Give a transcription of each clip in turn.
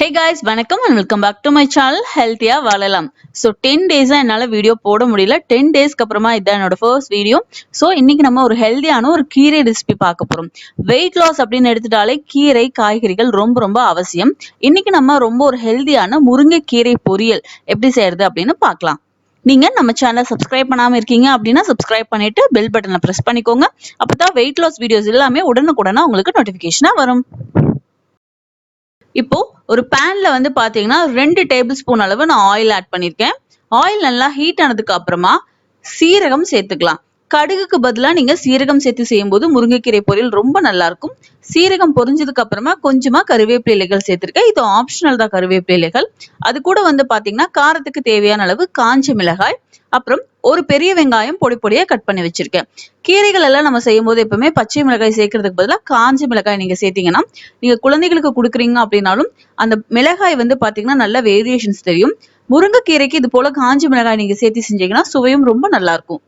Hey guys, வணக்கம் and welcome back to my channel Healthya Valalam. So 10 days என்னால video போட முடியல. 10 daysக்கு அப்புறமா இதான் என்னோட first வீடியோ. So இன்னைக்கு நம்ம ஒரு ஹெல்தியான ஒரு கீரை ரெசிபி பார்க்க போறோம். வெயிட் லாஸ் அப்படின்னு எடுத்துட்டாலே கீரை காய்கறிகள் ரொம்ப அவசியம். இன்னைக்கு நம்ம ரொம்ப ஒரு ஹெல்தியான முருங்கை கீரை பொரியல் எப்படி செய்யறது அப்படின்னு பார்க்கலாம். நீங்க நம்ம சேனலை சப்ஸ்கிரைப் பண்ணாம இருக்கீங்க அப்படின்னா சப்ஸ்கிரைப் பண்ணிட்டு பெல் பட்டனை பிரஸ் பண்ணிக்கோங்க. அப்பதான் வெயிட் லாஸ் வீடியோஸ் எல்லாமே உடனுக்குடனா உங்களுக்கு நோட்டிபிகேஷனா வரும். இப்போ ஒரு பேன்ல வந்து பாத்தீங்கன்னா 2 டேபிள் ஸ்பூன் அளவு நான் ஆயில் ஆட் பண்ணிருக்கேன். ஆயில் நல்லா ஹீட் ஆனதுக்கு அப்புறமா சீரகம் சேர்த்துக்கலாம். கடுகுக்கு பதிலா நீங்க சீரகம் சேர்த்து செய்யும்போது முருங்கைக்கீரை பொரியல் ரொம்ப நல்லா இருக்கும். சீரகம் பொரிஞ்சதுக்கு அப்புறமா கொஞ்சமா கருவேப்பிலை இலைகள் சேர்த்திருக்கேன். இது ஆப்ஷனல் தான் கருவேப்பிலை இலைகள். அது கூட வந்து பாத்தீங்கன்னா காரத்துக்கு தேவையான அளவு காஞ்ச மிளகாய், அப்புறம் ஒரு பெரிய வெங்காயம் பொடியா கட் பண்ணி வச்சிருக்கேன். கீரைகள் எல்லாம் நம்ம செய்யும் போது எப்பவுமே பச்சை மிளகாய் சேர்க்கறதுக்கு பதிலா காஞ்ச மிளகாய் நீங்க சேர்த்தீங்கன்னா, நீங்க குழந்தைகளுக்கு கொடுக்குறீங்க அப்படின்னாலும் அந்த மிளகாய் வந்து பாத்தீங்கன்னா நல்ல வேரியேஷன்ஸ் தெரியும். முருங்கைக்கீரைக்கு இது போல காஞ்ச மிளகாய் நீங்க சேர்த்து செஞ்சீங்கன்னா சுவையும் ரொம்ப நல்லா இருக்கும்.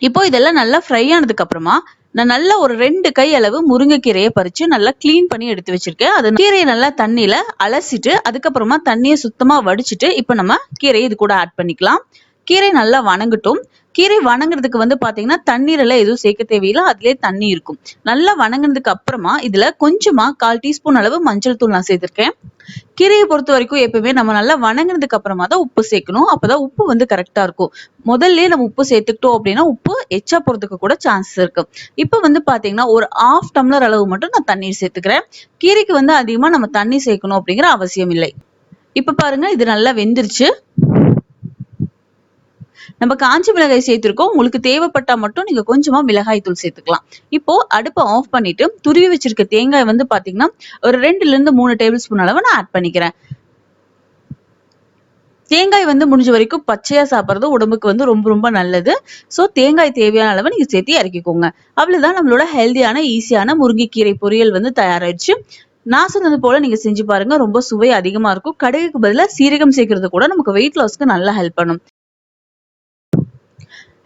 இப்போ இதெல்லாம் நல்லா ஃப்ரை ஆனதுக்கு அப்புறமா நான் நல்லா ஒரு 2 கை அளவு முருங்கைக்கீரையை பறிச்சு நல்லா கிளீன் பண்ணி எடுத்து வச்சிருக்கேன். அது கீரையை நல்லா தண்ணியில அலசிட்டு அதுக்கப்புறமா தண்ணியை சுத்தமா வடிச்சிட்டு இப்ப நம்ம கீரையை இது கூட ஆட் பண்ணிக்கலாம். கீரை நல்லா வணங்கட்டும். கீரை வணங்குறதுக்கு வந்து பாத்தீங்கன்னா தண்ணீர் எல்லாம் எதுவும் சேர்க்க தேவையில்லை, அதுலயே தண்ணி இருக்கும். நல்லா வணங்குனதுக்கு அப்புறமா இதுல கொஞ்சமா 1/4 டீஸ்பூன் அளவு மஞ்சள் தூள் நான் சேர்த்திருக்கேன். கீரையை பொறுத்த வரைக்கும் எப்பவுமே நம்ம நல்லா வணங்குனதுக்கு அப்புறமா தான் உப்பு சேர்க்கணும். அப்பதான் உப்பு வந்து கரெக்டா இருக்கும். முதல்ல நம்ம உப்பு சேர்த்துக்கிட்டோம் அப்படின்னா உப்பு எச்சா போறதுக்கு கூட சான்சஸ் இருக்கு. இப்ப வந்து பாத்தீங்கன்னா ஒரு 1/2 டம்ளர் அளவு மட்டும் நான் தண்ணீர் சேர்த்துக்கிறேன். கீரைக்கு வந்து அதிகமா நம்ம தண்ணி சேர்க்கணும் அப்படிங்கிற அவசியம் இல்லை. இப்ப பாருங்க இது நல்லா வெந்துருச்சு. நம்ம காஞ்சி மிளகாய் சேர்த்திருக்கோம். உங்களுக்கு தேவைப்பட்டா மட்டும் நீங்க கொஞ்சமா மிளகாய் தூள் சேர்த்துக்கலாம். இப்போ அடுப்பை ஆஃப் பண்ணிட்டு துருவி வச்சிருக்க தேங்காய் வந்து பாத்தீங்கன்னா ஒரு 2ல இருந்து 3 டேபிள் ஸ்பூன் அளவு நான் ஆட் பண்ணிக்கிறேன். தேங்காய் வந்து முடிஞ்ச வரைக்கும் பச்சையா சாப்பிடுறது உடம்புக்கு வந்து ரொம்ப நல்லது. சோ தேங்காய் தேவையான அளவு நீங்க சேர்த்து இறக்கிக்கோங்க. அவ்வளவுதான், நம்மளோட ஹெல்தியான ஈஸியான முருங்கைக்கீரை பொரியல் வந்து தயாராயிடுச்சு. நான் சொன்னது போல நீங்க செஞ்சு பாருங்க. ரொம்ப சுவை அதிகமா இருக்கும். கடுகுக்கு பதிலா சீரகம் சேர்க்கறது கூட நமக்கு வெயிட் லாஸ்க்கு நல்லா ஹெல்ப் பண்ணும்.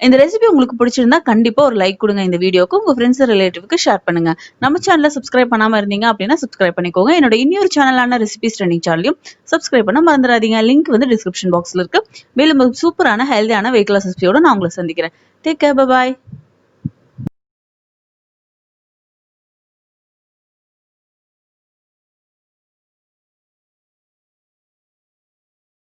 இந்த ரெசிபி உங்களுக்கு பிடிச்சிருந்தா கண்டிப்பா ஒரு லைக் கொடுங்க. இந்த வீடியோக்கு உங்க ஃப்ரெண்ட்ஸ் ரிலேட்டிவ்க்கு ஷேர் பண்ணுங்க. நம்ம சேனலை சப்ஸ்கிரைப் பண்ணாம இருந்தீங்க அப்படின்னா சப்ஸ்கிரைப் பண்ணிக்கோங்க. என்னோட இன்னொரு சேனலான ரெசிபிஸ் ட்ரெண்டிங் சேனலையும் சப்ஸ்கிரைப் பண்ண மறந்துடாதீங்க. லிங்க் வந்து டிஸ்கிரிப்ஷன் பாக்ஸ்ல இருக்கு. மேலும் சூப்பரான ஹெல்தியான வெயிட் லாஸ் ரெசிபியோட நான் உங்களை சந்திக்கிறேன். Take care, bye bye.